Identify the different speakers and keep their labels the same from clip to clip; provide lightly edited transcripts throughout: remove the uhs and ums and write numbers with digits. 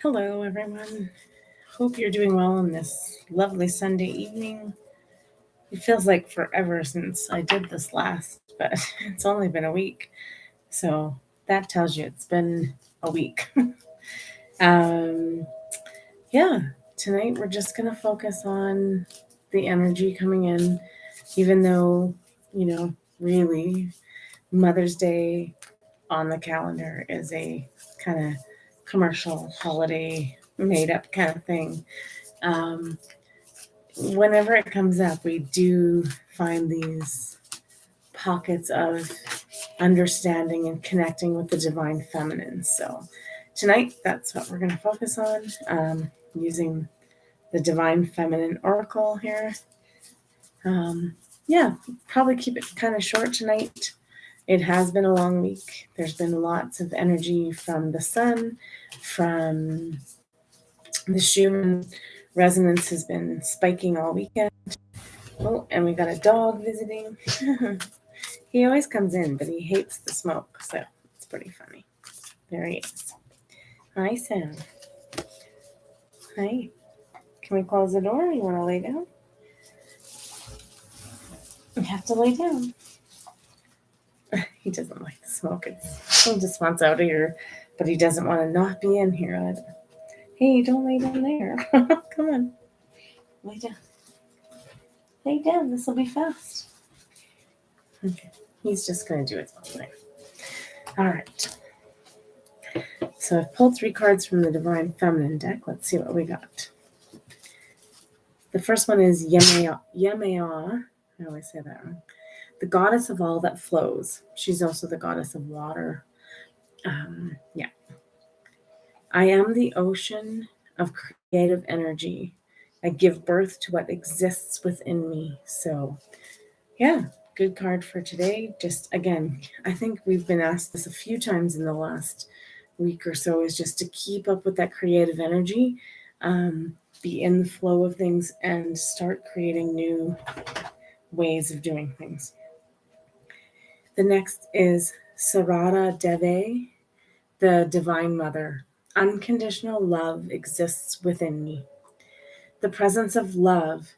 Speaker 1: Hello, everyone. Hope you're doing well on this lovely Sunday evening. It feels like forever since I did this last, but it's only been a week. So that tells you it's been a week. um, yeah, tonight we're just going to focus on the energy coming in, even though, really Mother's Day on the calendar is a kind of commercial holiday made up kind of thing. Um, Whenever it comes up, we do find these pockets of understanding and connecting with the divine feminine. So tonight, that's what we're going to focus on, using the divine feminine oracle here. Um, yeah, probably keep it kind of short tonight. It has been a long week. There's been lots of energy from the sun, from the Schumann resonance has been spiking all weekend. Oh, and we got a dog visiting. He always comes in, but he hates the smoke, so it's pretty funny. There he is. Hi, Sam. Hi. Can we close the door? You want to lay down? You have to lay down. He doesn't like the smoke. He just wants out of here, but he doesn't want to not be in here either. Hey, don't lay down there. Come on. Lay down. Lay down. This will be fast. Okay. He's just going to do his own thing. All right. So I've pulled 3 cards from the Divine Feminine deck. Let's see what we got. The first one is Yemaya. I always say that wrong. The goddess of all that flows. She's also the goddess of water. Yeah. I am the ocean of creative energy. I give birth to what exists within me. So, yeah, good card for today. Just, again, I think we've been asked this a few times in the last week or so, is just to keep up with that creative energy, be in the flow of things, and start creating new ways of doing things. The next is Sarada Deve, the Divine Mother. Unconditional love exists within me. The presence of love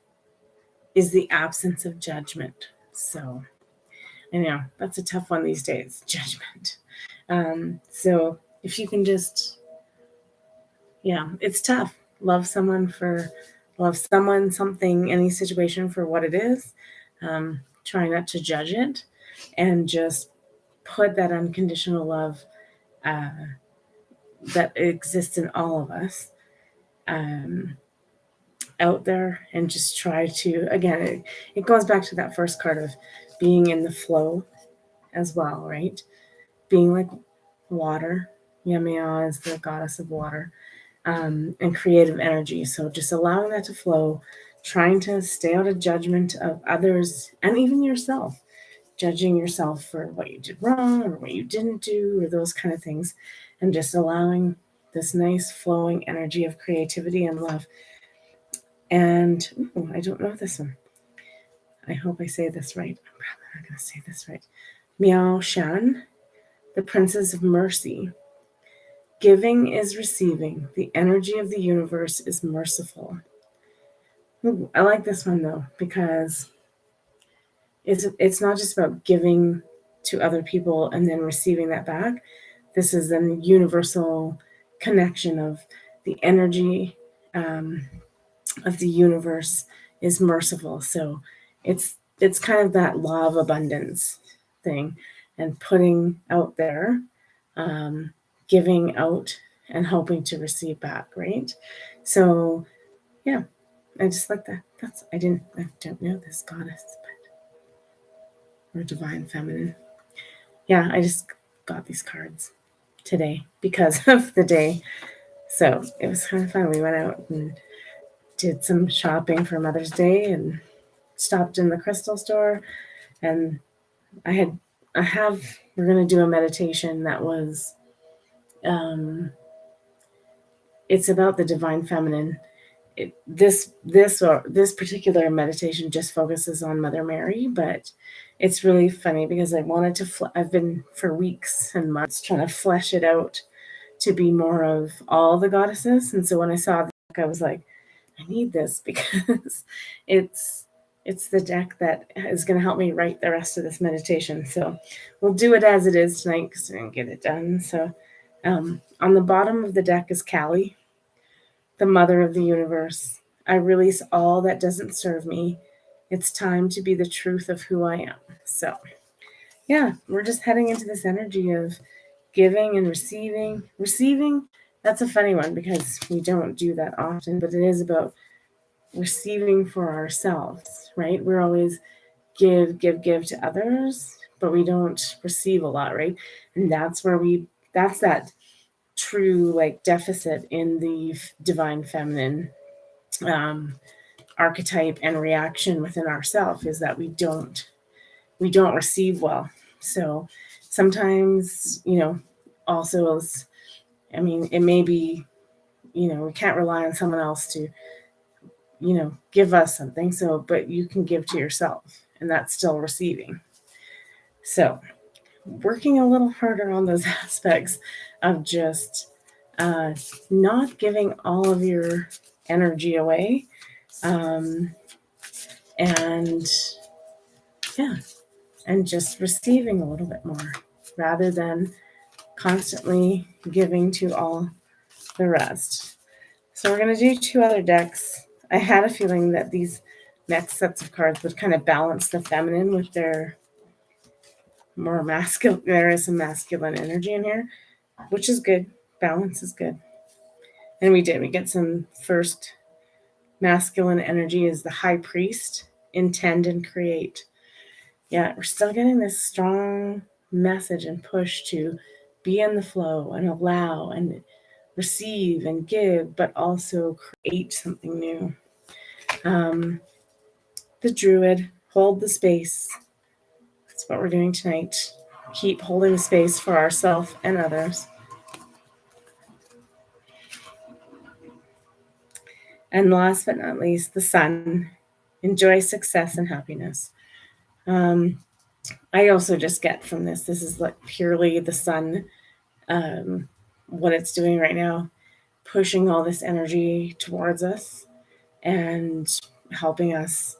Speaker 1: is the absence of judgment. So, I know that's a tough one these days, judgment. So if you can just, it's tough. Love someone, something, any situation for what it is. Try not to judge it, and just put that unconditional love that exists in all of us out there, and just try to, again, it goes back to that first card of being in the flow as well, right? Being like water. Yemaya is the goddess of water, and creative energy. So just allowing that to flow, trying to stay out of judgment of others and even yourself, judging yourself for what you did wrong or what you didn't do or those kind of things, and just allowing this nice flowing energy of creativity and love. And I don't know this one. I hope I say this right. I'm probably not going to say this right. Miao Shan, the Princess of Mercy. Giving is receiving. The energy of the universe is merciful. Ooh, I like this one though, because it's not just about giving to other people and then receiving that back. This is a universal connection of the energy of the universe is merciful. So it's kind of that law of abundance thing, and putting out there, giving out and hoping to receive back, right? So yeah, I just like that. I don't know this goddess, or divine feminine. Yeah, I just got these cards today because of the day. So it was kind of fun. We went out and did some shopping for Mother's Day and stopped in the crystal store, and we're going to do a meditation that was, it's about the divine feminine. This particular meditation just focuses on Mother Mary, but it's really funny because I wanted to, I've been for weeks and months trying to flesh it out to be more of all the goddesses. And so when I saw the deck, I was like, I need this because it's it's the deck that is going to help me write the rest of this meditation. So we'll do it as it is tonight because we're going to get it done. So on the bottom of the deck is Kali, the mother of the universe. I release all that doesn't serve me. It's time to be the truth of who I am. So yeah, we're just heading into this energy of giving and receiving. Receiving, that's a funny one because we don't do that often, but it is about receiving for ourselves, right? We're always give to others, but we don't receive a lot, right? And that's that true like deficit in the divine feminine um, archetype and reaction within ourselves is that we don't receive well. So sometimes, also, I mean, it may be, we can't rely on someone else to, give us something. So, but you can give to yourself, and that's still receiving. So, working a little harder on those aspects of just not giving all of your energy away. And yeah, and just receiving a little bit more rather than constantly giving to all the rest. So we're going to do 2 other decks. I had a feeling that these next sets of cards would kind of balance the feminine with their more masculine. There is some masculine energy in here, which is good. Balance is good. And we get some first masculine energy is the high priest, intend and create. Yeah, we're still getting this strong message and push to be in the flow and allow and receive and give, but also create something new. The druid, hold the space. That's what we're doing tonight. Keep holding the space for ourselves and others. And last but not least, the sun. Enjoy success and happiness. I also just get from this is like purely the sun, what it's doing right now, pushing all this energy towards us and helping us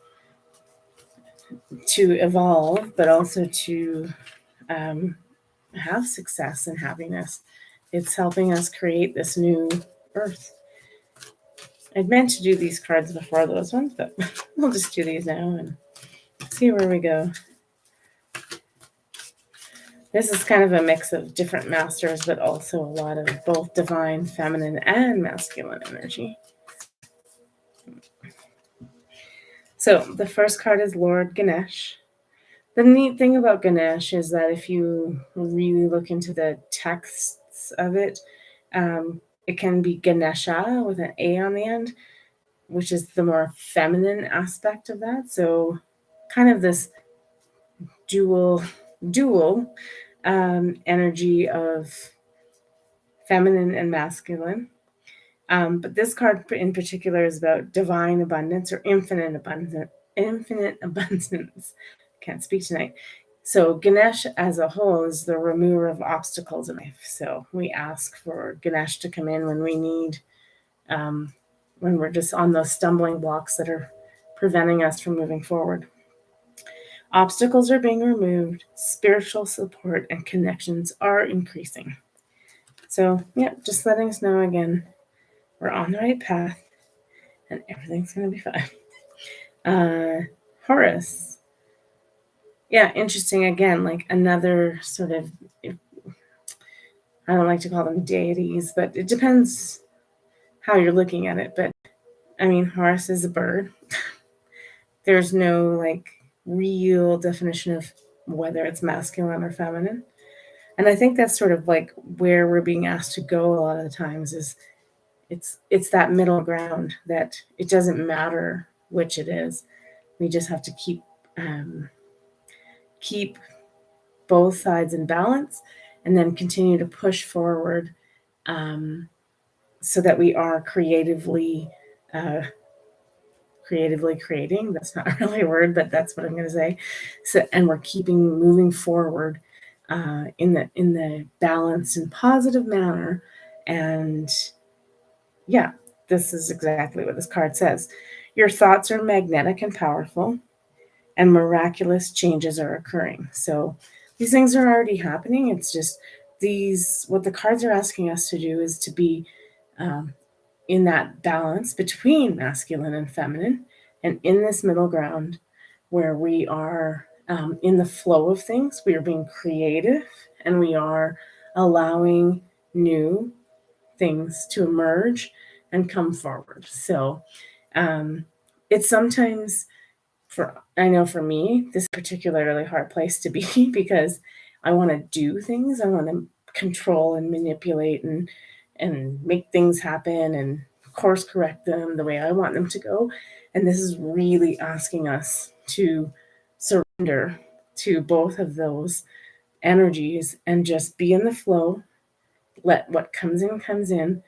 Speaker 1: to evolve, but also to have success and happiness. It's helping us create this new earth. I'd meant to do these cards before those ones, but we'll just do these now and see where we go. This is kind of a mix of different masters, but also a lot of both divine, feminine, and masculine energy. So the first card is Lord Ganesh. The neat thing about Ganesh is that if you really look into the texts of it, it can be Ganesha with an A on the end, which is the more feminine aspect of that. So kind of this dual energy of feminine and masculine. But this card in particular is about divine abundance or infinite abundance. Can't speak tonight. So Ganesh as a whole is the remover of obstacles in life. So we ask for Ganesh to come in when we need, when we're just on those stumbling blocks that are preventing us from moving forward. Obstacles are being removed, spiritual support and connections are increasing. So yeah, just letting us know again, we're on the right path and everything's going to be fine. Horus. Yeah, interesting. Again, like another sort of, I don't like to call them deities, but it depends how you're looking at it. But I mean, Horus is a bird. There's no like real definition of whether it's masculine or feminine. And I think that's sort of like where we're being asked to go a lot of the times is it's that middle ground that it doesn't matter which it is. We just have to keep both sides in balance and then continue to push forward so that we are creatively creating. That's not really a word, but that's what I'm going to say. So, and we're moving forward in the balanced and positive manner And yeah, this is exactly what this card says. Your thoughts are magnetic and powerful, and miraculous changes are occurring. So these things are already happening. It's just what the cards are asking us to do is to be um, in that balance between masculine and feminine, and in this middle ground where we are in the flow of things, we are being creative and we are allowing new things to emerge and come forward. So um, it's sometimes I know for me, this is a particularly hard place to be because I want to do things. I want to control and manipulate and make things happen and course correct them the way I want them to go. And this is really asking us to surrender to both of those energies and just be in the flow. Let what comes in,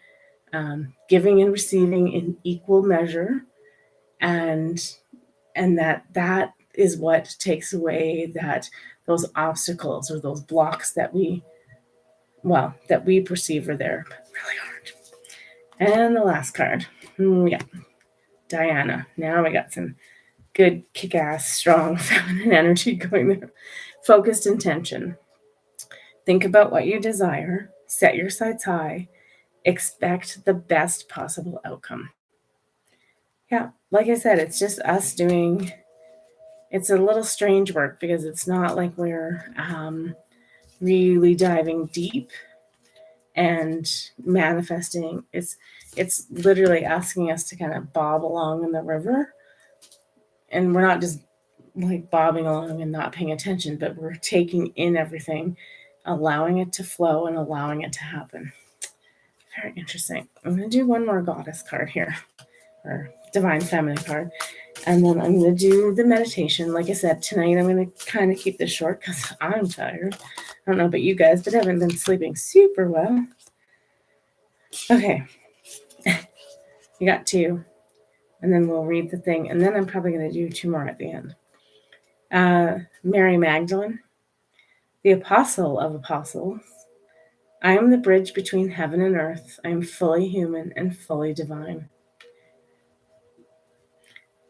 Speaker 1: giving and receiving in equal measure, and that is what takes away those obstacles or those blocks that we perceive are there, but really aren't. And the last card, yeah, Diana. Now we got some good kick-ass strong feminine energy going there. Focused intention. Think about what you desire, set your sights high, expect the best possible outcome. Yeah, like I said, it's just us doing. It's a little strange work because it's not like we're really diving deep and manifesting. It's literally asking us to kind of bob along in the river, and we're not just like bobbing along and not paying attention, but we're taking in everything, allowing it to flow and allowing it to happen. Very interesting. I'm going to do one more goddess card here, or divine feminine card. And then I'm going to do the meditation. Like I said, tonight I'm going to kind of keep this short because I'm tired. I don't know about you guys, but I haven't been sleeping super well. Okay. You got two. And then we'll read the thing. And then I'm probably going to do two more at the end. Mary Magdalene, the apostle of apostles. I am the bridge between heaven and earth. I am fully human and fully divine.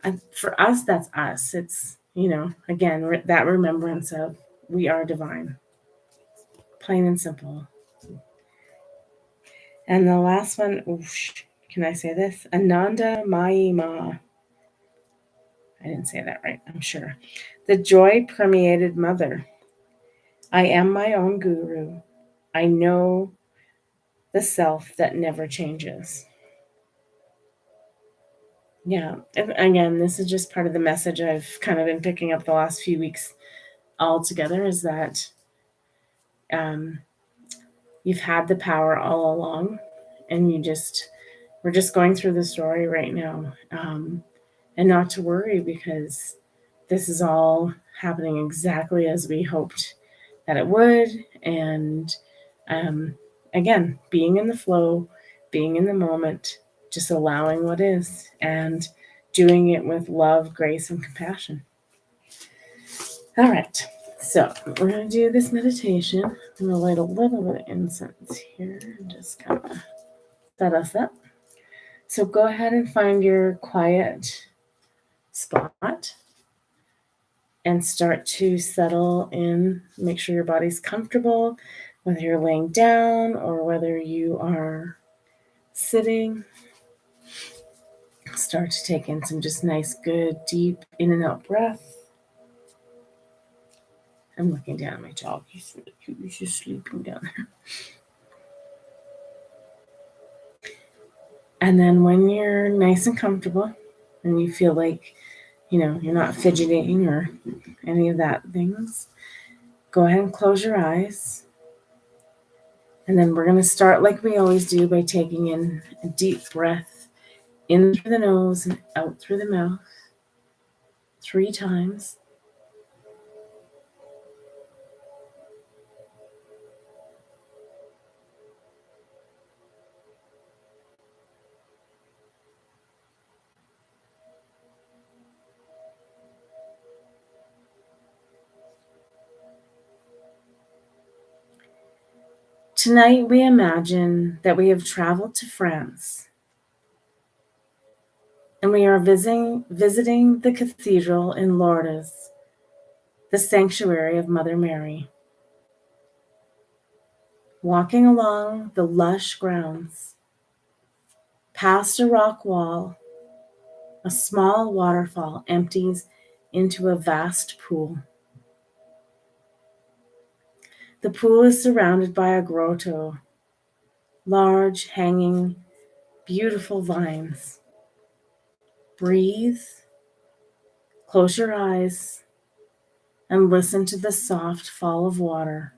Speaker 1: And for us, that's us. It's, again, that remembrance of we are divine. Plain and simple. And the last one, can I say this? Ananda Mayi Ma. I didn't say that right, I'm sure. The joy permeated mother. I am my own guru. I know the self that never changes. Yeah. And again, this is just part of the message I've kind of been picking up the last few weeks all together is that you've had the power all along, and we're just going through the story right now. And not to worry because this is all happening exactly as we hoped that it would. And again, being in the flow, being in the moment, just allowing what is, and doing it with love, grace, and compassion. All right. So we're going to do this meditation. I'm going to light a little bit of incense here and just kind of set us up. So go ahead and find your quiet spot and start to settle in. Make sure your body's comfortable, whether you're laying down or whether you are sitting. Start to take in some just nice, good, deep in and out breath. I'm looking down at my dog. He's really cute. He's just sleeping down there. And then when you're nice and comfortable and you feel like, you're not fidgeting or any of that things, go ahead and close your eyes. And then we're going to start like we always do by taking in a deep breath in through the nose and out through the mouth 3 times. Tonight we imagine that we have traveled to France and we are visiting the cathedral in Lourdes, the sanctuary of Mother Mary. Walking along the lush grounds, past a rock wall, a small waterfall empties into a vast pool. The pool is surrounded by a grotto, large, hanging, beautiful vines. Breathe, close your eyes, and listen to the soft fall of water.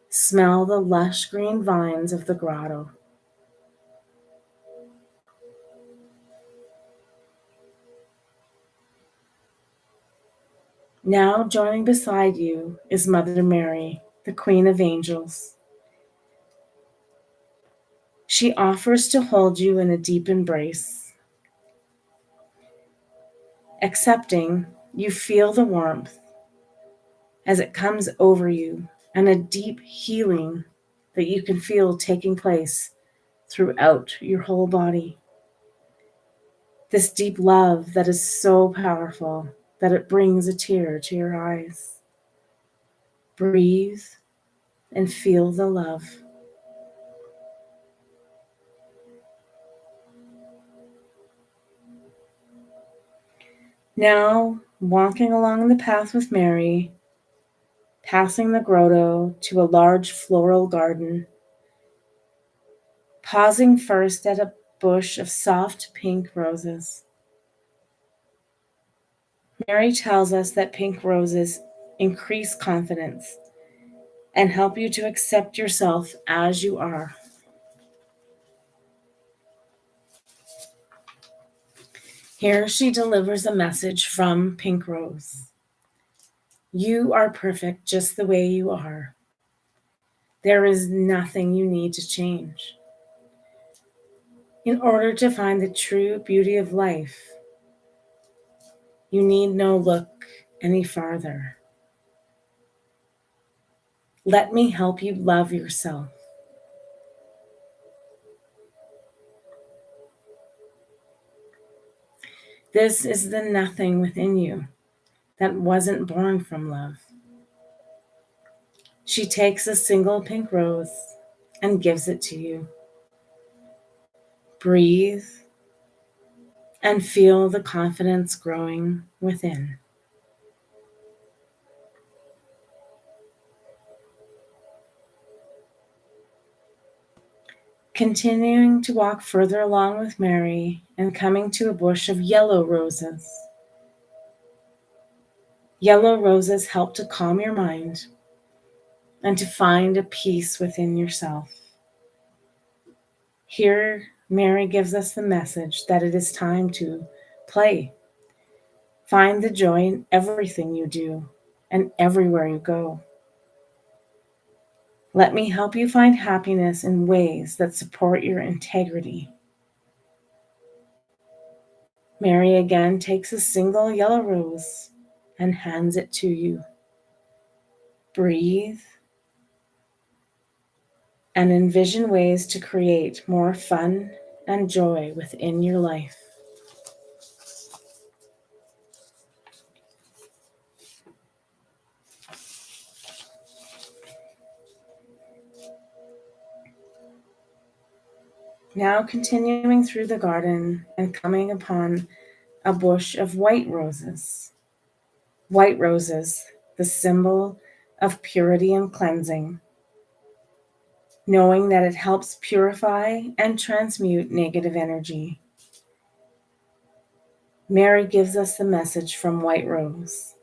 Speaker 1: Smell the lush green vines of the grotto. Now joining beside you is Mother Mary, the Queen of Angels. She offers to hold you in a deep embrace. Accepting, you feel the warmth as it comes over you and a deep healing that you can feel taking place throughout your whole body. This deep love that is so powerful that it brings a tear to your eyes. Breathe and feel the love. Now, walking along the path with Mary, passing the grotto to a large floral garden, pausing first at a bush of soft pink roses. Mary tells us that pink roses increase confidence and help you to accept yourself as you are. Here she delivers a message from Pink Rose. You are perfect just the way you are. There is nothing you need to change. In order to find the true beauty of life, you need no look any farther. Let me help you love yourself. This is the nothing within you that wasn't born from love. She takes a single pink rose and gives it to you. Breathe and feel the confidence growing within. Continuing to walk further along with Mary and coming to a bush of yellow roses. Yellow roses help to calm your mind and to find a peace within yourself. Here, Mary gives us the message that it is time to play. Find the joy in everything you do and everywhere you go. Let me help you find happiness in ways that support your integrity. Mary again takes a single yellow rose and hands it to you. Breathe and envision ways to create more fun and joy within your life. Now continuing through the garden and coming upon a bush of white roses. White roses, the symbol of purity and cleansing, knowing that it helps purify and transmute negative energy. Mary gives us the message from White Rose.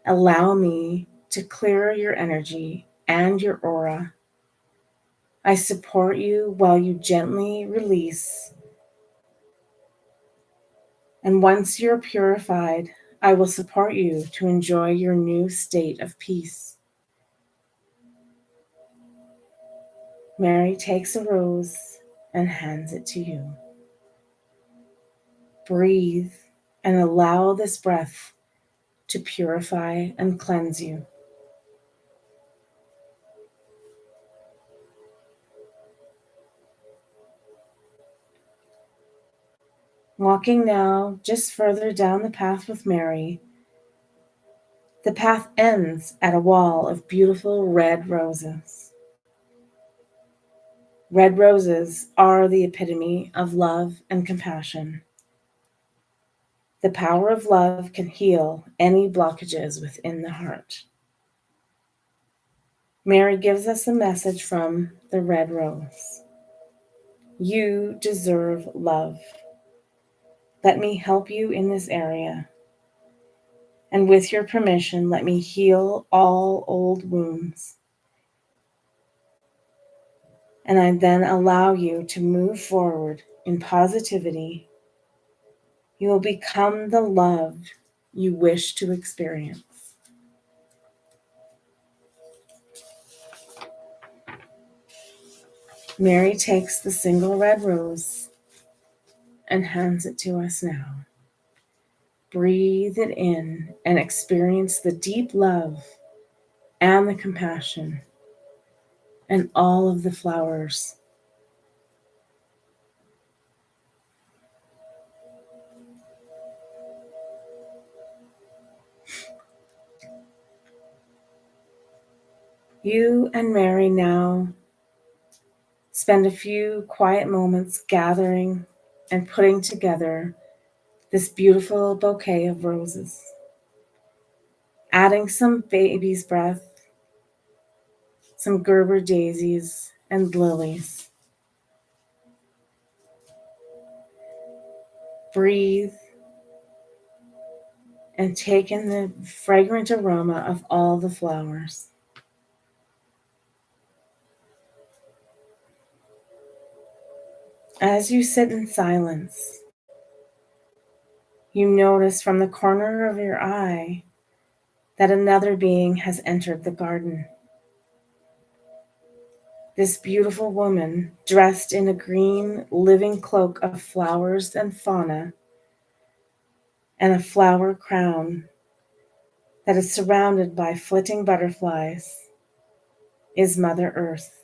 Speaker 1: Allow me to clear your energy and your aura. I support you while you gently release. And once you're purified, I will support you to enjoy your new state of peace. Mary takes a rose and hands it to you. Breathe and allow this breath to purify and cleanse you. Walking now just further down the path with Mary, the path ends at a wall of beautiful red roses. Red roses are the epitome of love and compassion. The power of love can heal any blockages within the heart. Mary gives us a message from the red rose. You deserve love. Let me help you in this area. And with your permission, let me heal all old wounds. And I then allow you to move forward in positivity. You will become the love you wish to experience. Mary takes the single red rose and hands it to us now. Breathe it in and experience the deep love and the compassion and all of the flowers. You and Mary now spend a few quiet moments gathering and putting together this beautiful bouquet of roses, adding some baby's breath, some Gerber daisies, and lilies. Breathe and take in the fragrant aroma of all the flowers. As you sit in silence, you notice from the corner of your eye that another being has entered the garden. This beautiful woman, dressed in a green living cloak of flowers and fauna, and a flower crown that is surrounded by flitting butterflies, is Mother Earth.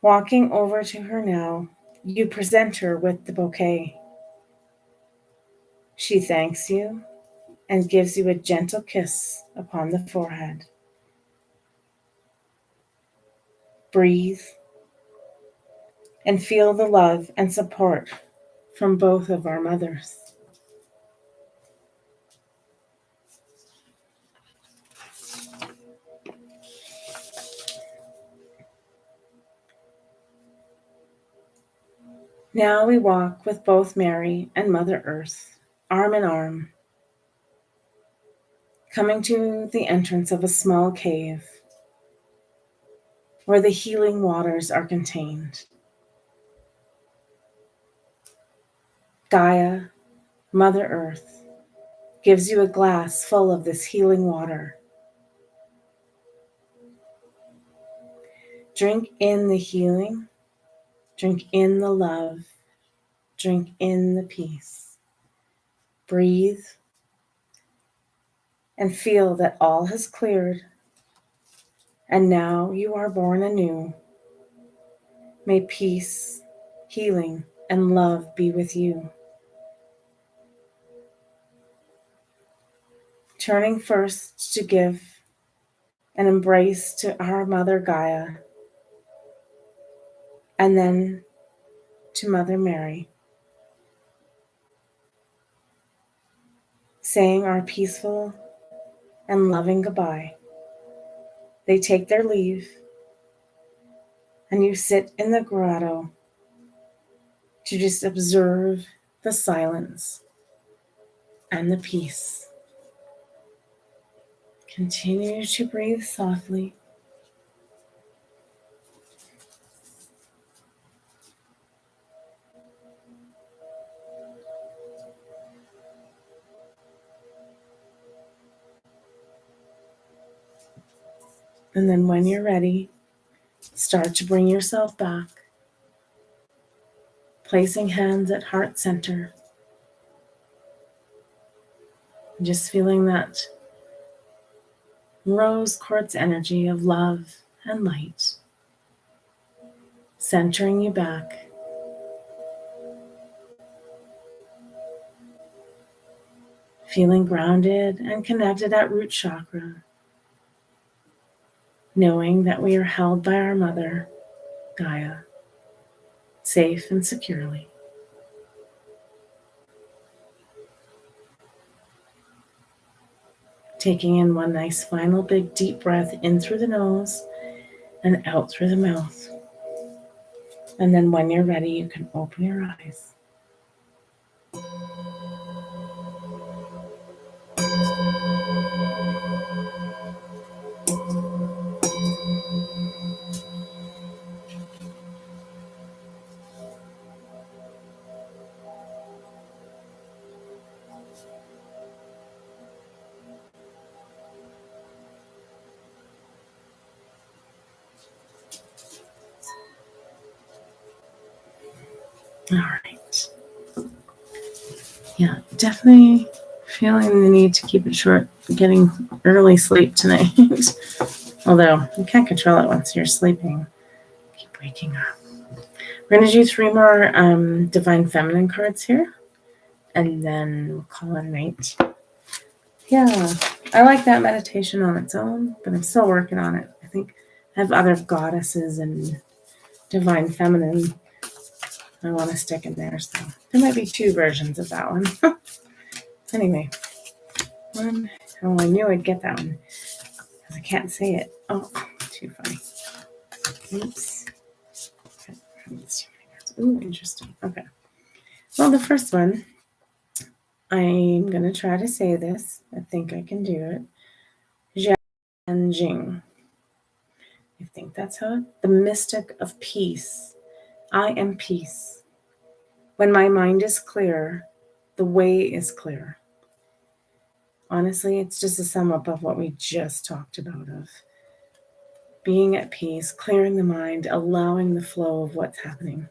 Speaker 1: Walking over to her now, you present her with the bouquet. She thanks you and gives you a gentle kiss upon the forehead. Breathe and feel the love and support from both of our mothers. Now we walk with both Mary and Mother Earth, arm in arm, coming to the entrance of a small cave where the healing waters are contained. Gaia, Mother Earth, gives you a glass full of this healing water. Drink in the healing, drink in the love, drink in the peace. Breathe and feel that all has cleared, and now you are born anew. May peace, healing, and love be with you. Turning first to give an embrace to our Mother Gaia, and then to Mother Mary, saying our peaceful and loving goodbye. They take their leave, and you sit in the grotto to just observe the silence and the peace. Continue to breathe softly. And then when you're ready, start to bring yourself back, placing hands at heart center. Just feeling that rose quartz energy of love and light, centering you back feeling grounded and connected at root chakra, knowing that we are held by our mother, Gaia, safe and securely. Taking in one nice final big deep breath in through the nose and out through the mouth. And then when you're ready, you can open your eyes. All right. Yeah, definitely feeling the need to keep it short, getting early sleep tonight. Although you can't control it once you're sleeping. Keep waking up. We're going to do 3 more Divine Feminine cards here, and then we'll call it a night. Yeah, I like that meditation on its own, but I'm still working on it. I think I have other goddesses and Divine Feminine I want to stick in there, so there might be 2 versions of that one. Anyway, one. Oh, I knew I'd get that one because I can't say it. Oh, too funny. Oops. Ooh, interesting. Okay. Well, the first one, I'm going to try to say this. I think I can do it. Zhan Jing. I think that's how it. The mystic of peace. I am peace. When my mind is clear, the way is clear. Honestly, it's just a sum up of what we just talked about of being at peace, clearing the mind, allowing the flow of what's happening.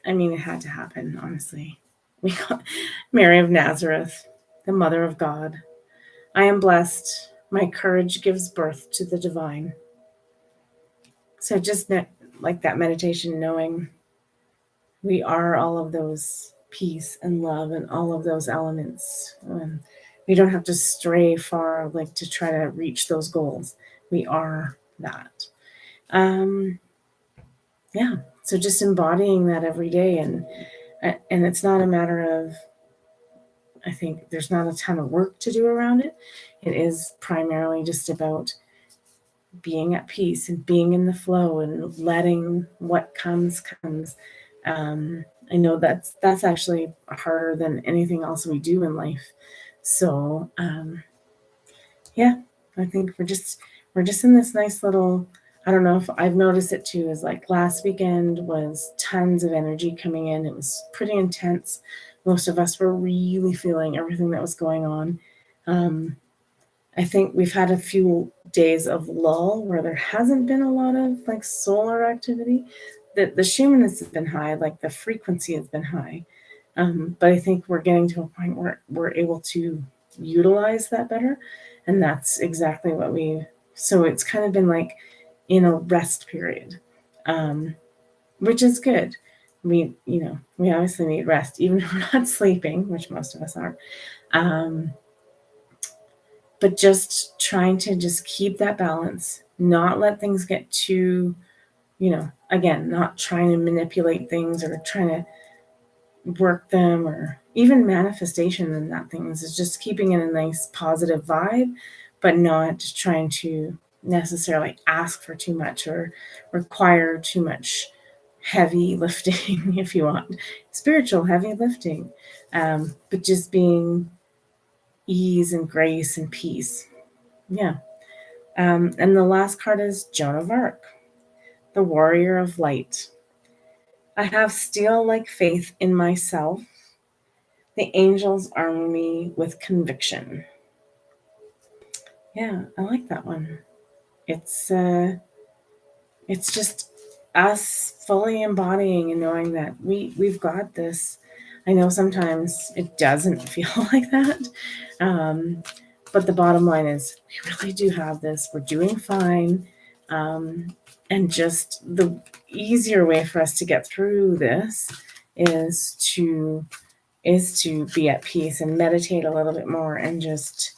Speaker 1: I mean, it had to happen, honestly. We got Mary of Nazareth, the Mother of God. I am blessed. My courage gives birth to the divine. So just like that meditation, knowing we are all of those peace and love and all of those elements. We don't have to stray far like to try to reach those goals. We are that. Yeah. So just embodying that every day, and it's not a matter of, I think there's not a ton of work to do around it. It is primarily just about being at peace and being in the flow and letting what comes. I know that's actually harder than anything else we do in life. So yeah, I think we're just in this nice little, I don't know if I've noticed it too, is like last weekend was tons of energy coming in. It was pretty intense. Most of us were really feeling everything that was going on. I think we've had a few days of lull where there hasn't been a lot of like solar activity. The Schumann has been high, like the frequency has been high. But I think we're getting to a point where we're able to utilize that better. And that's exactly what so it's kind of been like in a rest period, which is good. We obviously need rest, even if we're not sleeping, which most of us aren't. But just trying to just keep that balance, not let things get too, again, not trying to manipulate things or trying to work them, or even manifestation and that things is just keeping in a nice positive vibe, but not trying to necessarily ask for too much or require too much heavy lifting, if you want, spiritual heavy lifting, but just being ease and grace and peace. Yeah. And the last card is Joan of Arc, the warrior of light. I have steel-like faith in myself. The angels arm me with conviction. Yeah, I like that one. It's just us fully embodying and knowing that we've got this. I know sometimes it doesn't feel like that, but the bottom line is we really do have this. We're doing fine, and just the easier way for us to get through this is to is to be at peace and meditate a little bit more and just,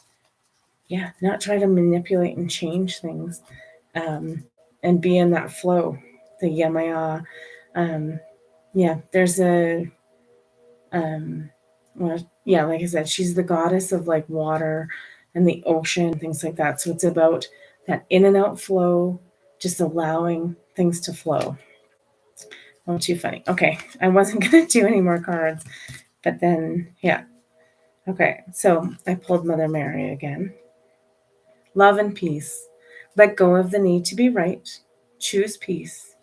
Speaker 1: not try to manipulate and change things, and be in that flow, the Yamaya. There's like I said, she's the goddess of like water and the ocean, things like that. So it's about that in and out flow, just allowing things to flow. Oh, too funny. Okay, I wasn't going to do any more cards, but then, Okay, so I pulled Mother Mary again. Love and peace. Let go of the need to be right. Choose peace.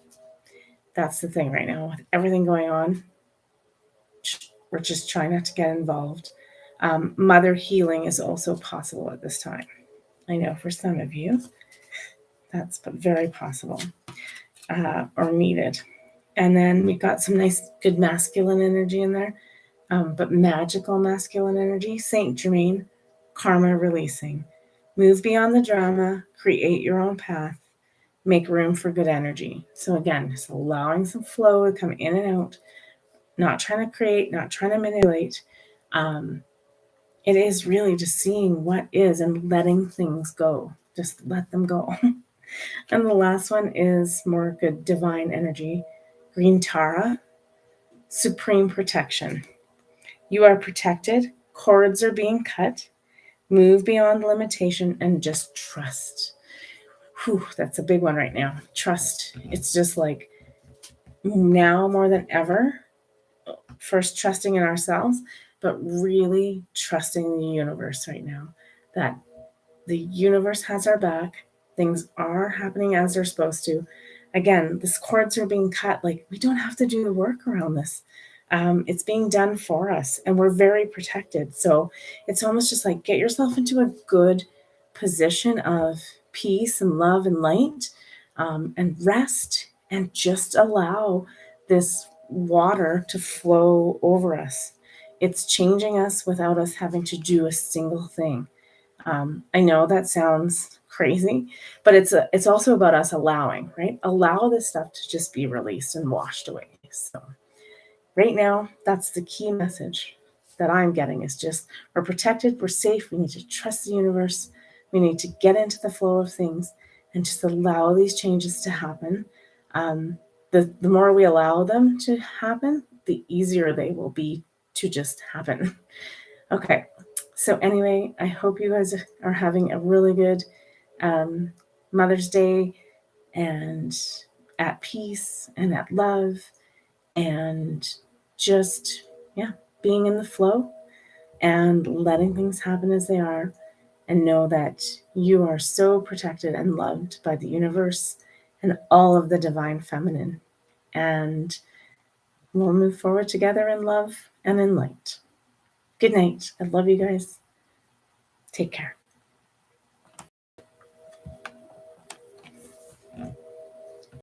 Speaker 1: That's the thing right now with everything going on. We're just trying not to get involved. Mother healing is also possible at this time. I know for some of you, that's very possible, or needed. And then we got some nice, good masculine energy in there, but magical masculine energy. Saint Germain, karma releasing. Move beyond the drama, create your own path, make room for good energy. So again, just allowing some flow to come in and out, not trying to create, not trying to manipulate. It is really just seeing what is and letting things go. Just let them go. And the last one is more good divine energy. Green Tara, supreme protection. You are protected. Cords are being cut. Move beyond limitation and just trust. Whew, that's a big one right now. Trust. It's just like now more than ever, first trusting in ourselves, but really trusting the universe right now. That the universe has our back. Things are happening as they're supposed to. Again, the cords are being cut. Like, we don't have to do the work around this. It's being done for us, and we're very protected. So it's almost just like get yourself into a good position of peace and love and light, and rest, and just allow this water to flow over us. It's changing us without us having to do a single thing. I know that sounds crazy, but it's also about us allowing, right? Allow this stuff to just be released and washed away. So right now, that's the key message that I'm getting is just we're protected, we're safe, we need to trust the universe, we need to get into the flow of things and just allow these changes to happen. The more we allow them to happen, the easier they will be to just happen. Okay, so anyway, I hope you guys are having a really good Mother's Day and at peace and at love and just, being in the flow and letting things happen as they are, and know that you are so protected and loved by the universe and all of the divine feminine. And we'll move forward together in love and in light. Good night. I love you guys. Take care.